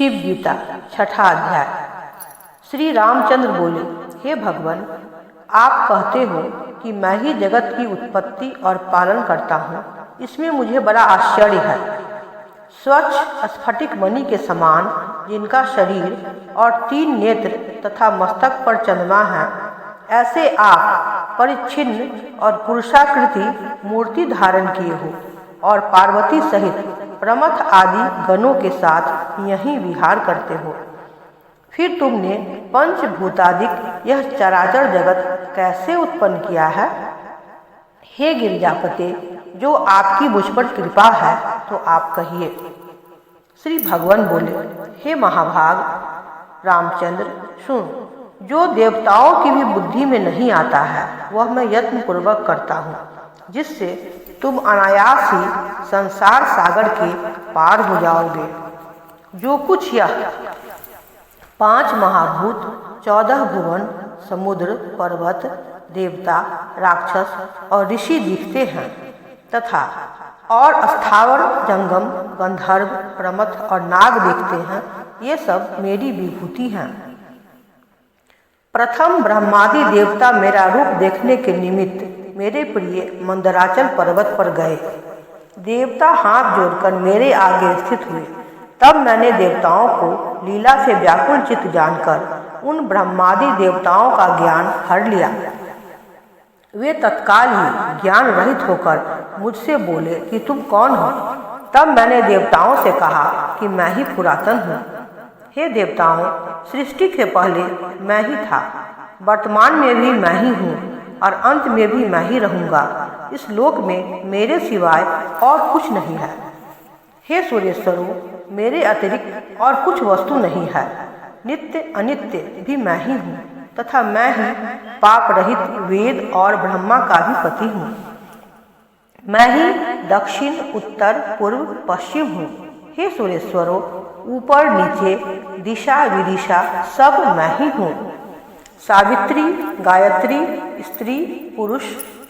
शिव गीता छठा अध्याय। श्री रामचंद्र बोले, हे भगवान, आप कहते हो कि मैं ही जगत की उत्पत्ति और पालन करता हूँ। इसमें मुझे बड़ा आश्चर्य है। स्वच्छ स्फटिक मणि के समान जिनका शरीर और 3 नेत्र तथा मस्तक पर चंद्रमा है, ऐसे आप परिच्छिन्न और पुरुषाकृति मूर्ति धारण किए हो और पार्वती सहित प्रमथ आदि गणों के साथ यहीं विहार करते हो। फिर तुमने पंचभूतादिक यह चराचर जगत कैसे उत्पन्न किया है? हे गिरिजापते, जो आपकी मुझ पर कृपा है तो आप कहिए। श्री भगवान बोले, हे महाभाग रामचंद्र, सुन, जो देवताओं की भी बुद्धि में नहीं आता है वह मैं यत्न पूर्वक करता हूँ, जिससे तुम अनायास ही संसार सागर के पार हो जाओगे। जो कुछ यह 5 महाभूत, 14 भुवन, समुद्र, पर्वत, देवता, राक्षस और ऋषि दिखते हैं तथा और स्थावर, जंगम, गंधर्व, प्रमथ और नाग दिखते हैं, ये सब मेरी विभूति हैं। प्रथम ब्रह्मादि देवता मेरा रूप देखने के निमित्त मेरे प्रिय मंदराचल पर्वत पर गए। देवता हाथ जोड़कर मेरे आगे स्थित हुए। तब मैंने देवताओं को लीला से व्याकुल चित्त जानकर उन ब्रह्मादि देवताओं का ज्ञान हर लिया। वे तत्काल ही ज्ञान रहित होकर मुझसे बोले कि तुम कौन हो? तब मैंने देवताओं से कहा कि मैं ही पुरातन हूँ। हे देवताओं, सृष्टि के पहले मैं ही था, वर्तमान में भी मैं ही हूँ और अंत में भी मैं ही रहूँगा। इस लोक में मेरे सिवाय और कुछ नहीं है। हे सूर्येश्वरों, मेरे अतिरिक्त और कुछ वस्तु नहीं है। नित्य अनित्य भी मैं ही हूँ तथा मैं ही पाप रहित वेद और ब्रह्मा का भी पति हूँ। मैं ही दक्षिण, उत्तर, पूर्व, पश्चिम हूँ। हे सूर्येश्वरों, ऊपर नीचे, दिशा विदिशा सब मैं ही हूँ। सावित्री, गायत्री, स्त्री, पुरुष,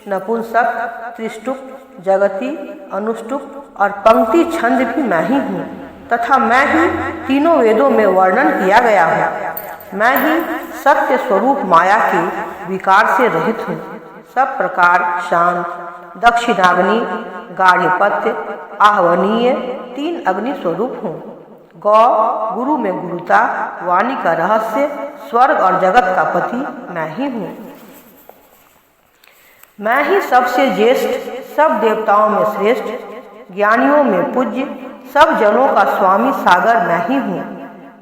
नपुंसक, त्रिष्टुप, जगती, अनुष्टुप और पंक्ति छंद भी मैं ही हूँ तथा मैं ही तीनों वेदों में वर्णन किया गया है। मैं ही सत्य स्वरूप माया के विकार से रहित हूँ। सब प्रकार शांत, दक्षिणाग्नि, गाढ़िपत्य, आहवनीय 3 अग्नि स्वरूप हूँ। गौ, गुरु में गुरुता, वाणी का रहस्य, स्वर्ग और जगत का पति मैं ही हूँ। मैं ही सबसे ज्येष्ठ, सब देवताओं में श्रेष्ठ, ज्ञानियों में पूज्य, सब जनों का स्वामी सागर मैं ही हूँ।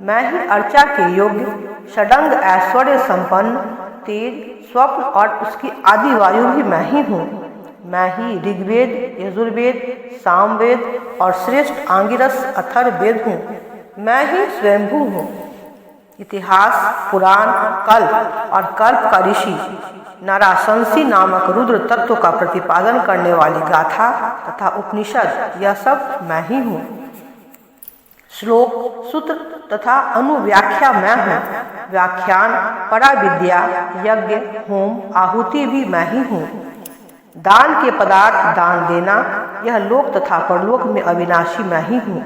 मैं ही अर्चा के योग्य, षडंग ऐश्वर्य संपन्न, तेज, स्वप्न और उसकी आदि वायु भी मैं ही हूँ। मैं ही ऋग्वेद, यजुर्वेद, सामवेद और श्रेष्ठ आंगिरस अथर्ववेद हूँ। मैं ही स्वयंभू हूँ। इतिहास, पुराण, कल्प और कल्प का ऋषि, नराशंसी नामक रुद्र तत्व का प्रतिपादन करने वाली गाथा तथा उपनिषद, यह सब मैं ही हूँ। श्लोक, सूत्र तथा अनुव्याख्या मैं हूँ। व्याख्यान, पराविद्या, यज्ञ, होम, आहुति भी मैं ही हूँ। दान के पदार्थ दान देना, यह लोक तथा परलोक में अविनाशी मैं ही हूँ।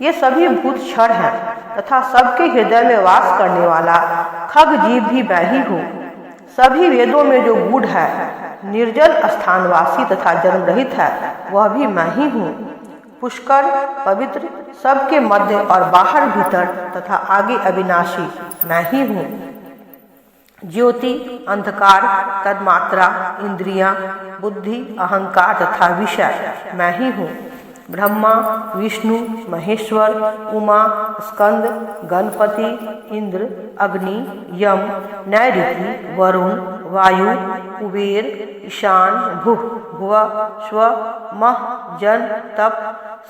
ये सभी भूत क्षर हैं तथा सबके हृदय में वास करने वाला खग जीव भी मैं ही हूँ। सभी वेदों में जो गूढ़ है, निर्जल स्थानवासी तथा जन्म रहित है, वह भी मैं ही हूँ। पुष्कर, पवित्र, सबके मध्य और बाहर भीतर तथा आगे अविनाशी मैं ही हूँ। ज्योति, अंधकार, तन्मात्रा, इंद्रियां, बुद्धि, अहंकार तथा विषय मैं ही हूँ। ब्रह्मा, विष्णु, महेश्वर, उमा, स्कंद, गणपति, इंद्र, अग्नि, यम, नैऋति, वरुण, वायु, कुबेर, ईशान, भुः, भुवः, स्वः, मह, जन, तप,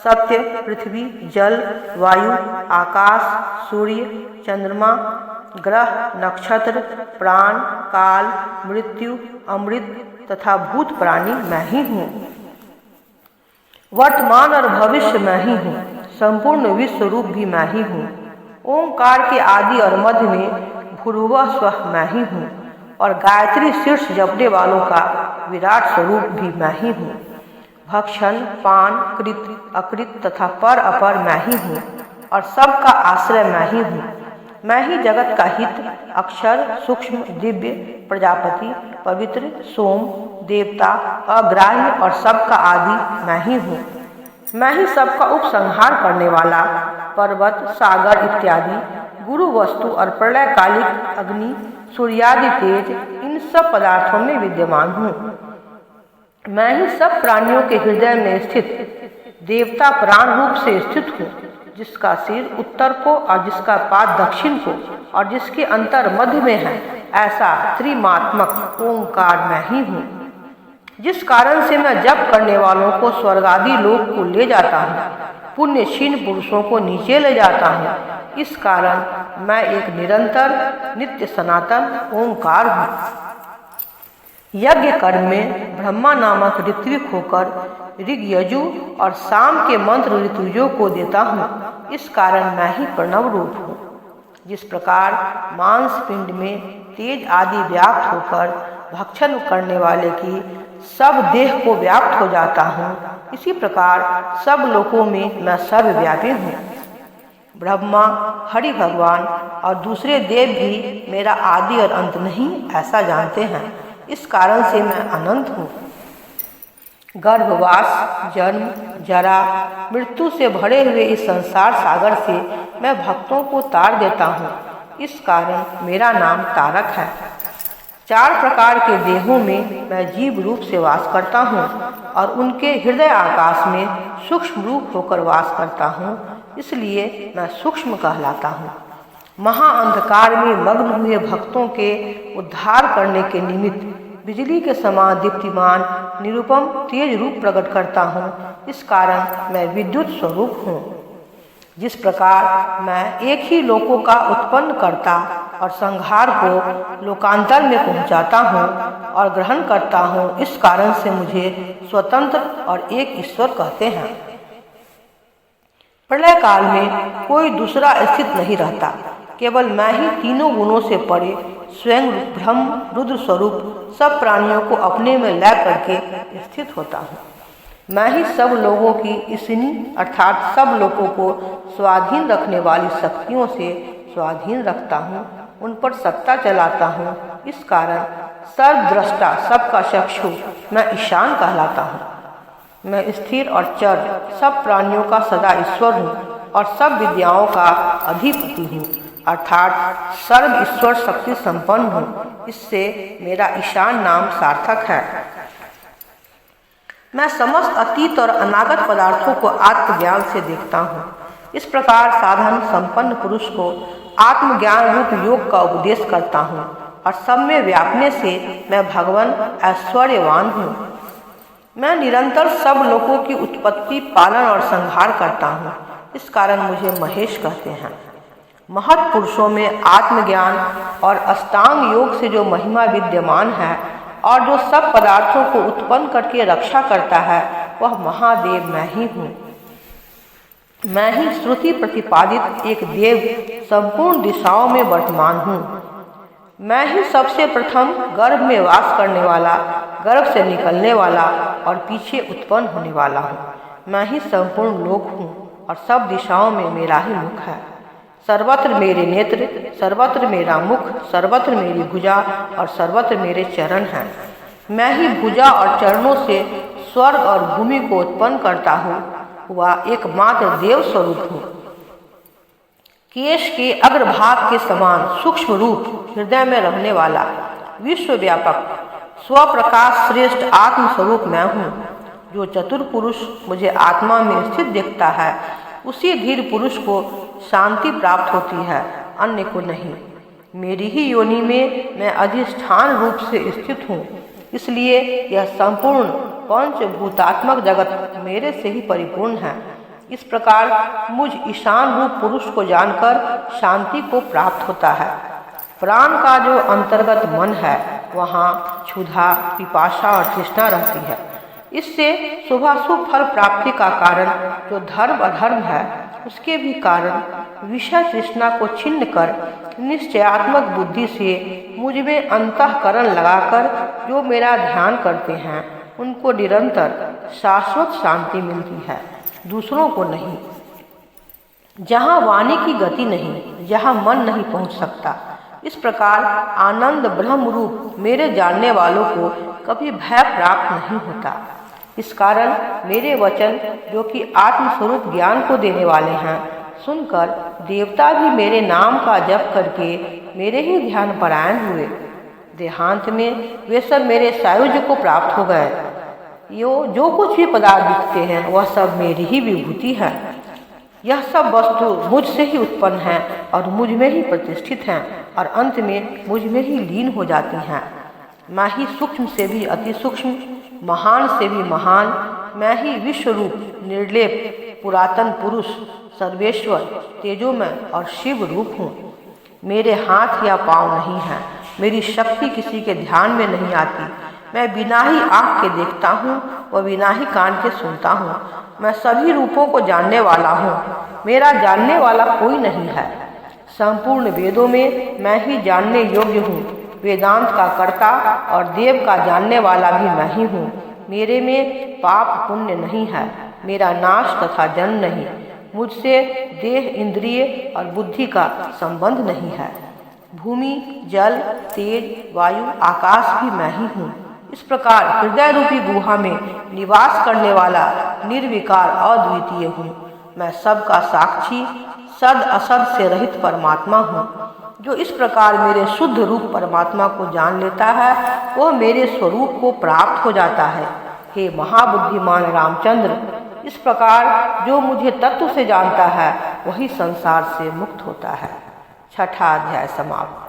सत्य, पृथ्वी, जल, वायु, आकाश, सूर्य, चंद्रमा, ग्रह, नक्षत्र, प्राण, काल, मृत्यु, अमृत तथा भूत प्राणी मैं ही हूँ। वर्तमान और भविष्य मैं ही हूँ। संपूर्ण विश्व रूप भी मैं ही हूँ। ओंकार के आदि और मध्य में भूर्भुवः स्वः मैं ही हूँ और गायत्री शीर्ष जपने वालों का विराट स्वरूप भी मैं ही हूँ। भक्षण, पान, कृत, अकृत तथा पर अपर मैं ही हूँ। और सबका आश्रय मैं ही हूँ। मैं ही जगत का हित, अक्षर, सूक्ष्म, दिव्य, प्रजापति, पवित्र, सोम, देवता, अग्राह्य और सबका आदि मैं ही हूँ। मैं ही सबका उपसंहार करने वाला पर्वत, सागर इत्यादि, गुरु वस्तु और प्रलयकालिक अग्नि, सूर्यादि तेज, इन सब पदार्थों में विद्यमान हूँ। मैं ही सब प्राणियों के हृदय में स्थित देवता प्राण रूप से स्थित हूँ, जिसका सिर उत्तर को और जिसका पाद दक्षिण को और जिसके अंतर मध्य में है, ऐसा त्रिमात्मक ओंकार मैं ही हूँ। जिस कारण से मैं जप करने वालों को स्वर्गादि लोक को ले जाता हूँ, पुण्यशील पुरुषों को नीचे ले जाता हूँ, इस कारण मैं एक निरंतर नित्य सनातन ओंकार हूँ। यज्ञ कर्म में ब्रह्मा नामक ऋत्विक होकर ऋग, यजु और साम के मंत्र ऋतुजों को देता हूँ, इस कारण मैं ही प्रणव रूप हूँ। जिस प्रकार मांस पिंड में तेज आदि व्याप्त होकर भक्षण करने वाले की सब देह को व्याप्त हो जाता हूँ, इसी प्रकार सब लोकों में मैं सर्वव्यापी हूँ। ब्रह्मा, हरि भगवान और दूसरे देव भी मेरा आदि और अंत नहीं ऐसा जानते हैं, इस कारण से मैं अनंत हूँ। गर्भवास, जन्म, जरा, मृत्यु से भरे हुए इस संसार सागर से मैं भक्तों को तार देता हूँ, इस कारण मेरा नाम तारक है। 4 प्रकार के देहों में मैं जीव रूप से वास करता हूँ और उनके हृदय आकाश में सूक्ष्म रूप होकर वास करता हूँ, इसलिए मैं सूक्ष्म कहलाता हूँ। महाअंधकार में मग्न हुए भक्तों के उद्धार करने के निमित्त बिजली के समान दीप्तिमान निरुपम तेज रूप प्रकट करता हूँ, इस कारण मैं विद्युत स्वरूप हूँ। जिस प्रकार मैं एक ही लोकों का उत्पन्न करता और संहार को लोकांतर में पहुँचाता हूँ और ग्रहण करता हूँ, इस कारण से मुझे स्वतंत्र और एक ईश्वर कहते हैं। प्रलय काल में कोई दूसरा स्थित नहीं रहता, केवल मैं ही तीनों गुणों से परे स्वयं ब्रह्म रुद्र स्वरूप सब प्राणियों को अपने में लै करके स्थित होता हूँ। मैं ही सब लोगों की ईशनी अर्थात सब लोगों को स्वाधीन रखने वाली शक्तियों से स्वाधीन रखता हूँ, उन पर सत्ता चलाता हूँ, इस कारण सर्वद्रष्टा सबका चक्षु मैं ईशान कहलाता हूँ। मैं स्थिर और चर सब प्राणियों का सदा ईश्वर हूँ और सब विद्याओं का अधिपति हूँ, अर्थात सर्व ईश्वर शक्ति संपन्न हूँ, इससे मेरा ईशान नाम सार्थक है। मैं समस्त अतीत और अनागत पदार्थों को आत्मज्ञान से देखता हूँ। इस प्रकार साधन संपन्न पुरुष को आत्मज्ञान रूप योग का उपदेश करता हूँ और सब में व्यापने से मैं भगवान ऐश्वर्यवान हूँ। मैं निरंतर सब लोगों की उत्पत्ति, पालन और संहार करता हूँ, इस कारण मुझे महेश कहते हैं। महत् पुरुषों में आत्मज्ञान और अष्टांग योग से जो महिमा विद्यमान है और जो सब पदार्थों को उत्पन्न करके रक्षा करता है, वह महादेव मैं ही हूँ। मैं ही श्रुति प्रतिपादित एक देव संपूर्ण दिशाओं में वर्तमान हूँ। मैं ही सबसे प्रथम गर्भ में वास करने वाला, गर्भ से निकलने वाला और पीछे उत्पन्न होने वाला हूँ। मैं ही संपूर्ण लोक हूँ और सब दिशाओं में मेरा ही मुख है। सर्वत्र मेरे नेत्र, सर्वत्र मेरा मुख, सर्वत्र मेरी भुजा और सर्वत्र मेरे चरण हैं। मैं ही भुजा और चरणों से स्वर्ग और भूमि को उत्पन्न करता हूँ, वह एकमात्र देव स्वरूप हूँ। केश के अग्रभाग के समान सूक्ष्म रूप हृदय में रहने वाला विश्वव्यापक स्वप्रकाश श्रेष्ठ आत्म स्वरूप मैं हूँ। जो चतुर पुरुष मुझे आत्मा में स्थित देखता है, उसी धीर पुरुष को शांति प्राप्त होती है, अन्य को नहीं। मेरी ही योनि में मैं अधिष्ठान रूप से स्थित हूँ, इसलिए यह संपूर्ण पंचभूतात्मक जगत मेरे से ही परिपूर्ण है। इस प्रकार मुझ ईशान रूप पुरुष को जानकर शांति को प्राप्त होता है। प्राण का जो अंतर्गत मन है, वहाँ क्षुधा, पिपासा और तृष्णा रहती है। इससे शुभाशुभ फल प्राप्ति का कारण जो धर्म अधर्म है, उसके भी कारण विषय तृष्णा को छिन्न कर निश्चयात्मक बुद्धि से मुझ में अंतःकरण लगाकर जो मेरा ध्यान करते हैं, उनको निरंतर शाश्वत शांति मिलती है, दूसरों को नहीं। जहाँ वाणी की गति नहीं, जहाँ मन नहीं पहुँच सकता। इस प्रकार आनंद ब्रह्म रूप मेरे जानने वालों को कभी भय प्राप्त नहीं होता। इस कारण मेरे वचन, जो कि आत्मस्वरूप ज्ञान को देने वाले हैं, सुनकर देवता भी मेरे नाम का जप करके मेरे ही ध्यान परायण हुए। देहांत में वे सब मेरे सायुज्य को प्राप्त हो गए। जो कुछ भी पदार्थ दिखते हैं वह सब मेरी ही विभूति है। यह सब वस्तु मुझ से ही उत्पन्न है और मुझ में ही प्रतिष्ठित हैं और अंत में मुझ में ही लीन हो जाती हैं। मैं ही सूक्ष्म से भी अति सूक्ष्म, महान से भी महान, मैं ही विश्वरूप, निर्लेप, पुरातन पुरुष, सर्वेश्वर, तेजोमय और शिव रूप हूँ। मेरे हाथ या पाँव नहीं हैं, मेरी शक्ति किसी के ध्यान में नहीं आती। मैं बिना ही आँख के देखता हूँ व बिना ही कान के सुनता हूँ। मैं सभी रूपों को जानने वाला हूँ, मेरा जानने वाला कोई नहीं है। संपूर्ण वेदों में मैं ही जानने योग्य हूँ। वेदांत का कर्ता और देव का जानने वाला भी मैं ही हूँ। मेरे में पाप पुण्य नहीं है, मेरा नाश तथा जन्म नहीं। मुझसे देह, इंद्रिय और बुद्धि का संबंध नहीं है। भूमि, जल, तेज, वायु, आकाश भी मैं ही हूँ। इस प्रकार हृदय रूपी गुहा में निवास करने वाला निर्विकार अद्वितीय हूँ। मैं सबका साक्षी, सद असद से रहित परमात्मा हूँ। जो इस प्रकार मेरे शुद्ध रूप परमात्मा को जान लेता है वह मेरे स्वरूप को प्राप्त हो जाता है। हे महाबुद्धिमान रामचंद्र, इस प्रकार जो मुझे तत्व से जानता है वही संसार से मुक्त होता है। छठा अध्याय समाप्त।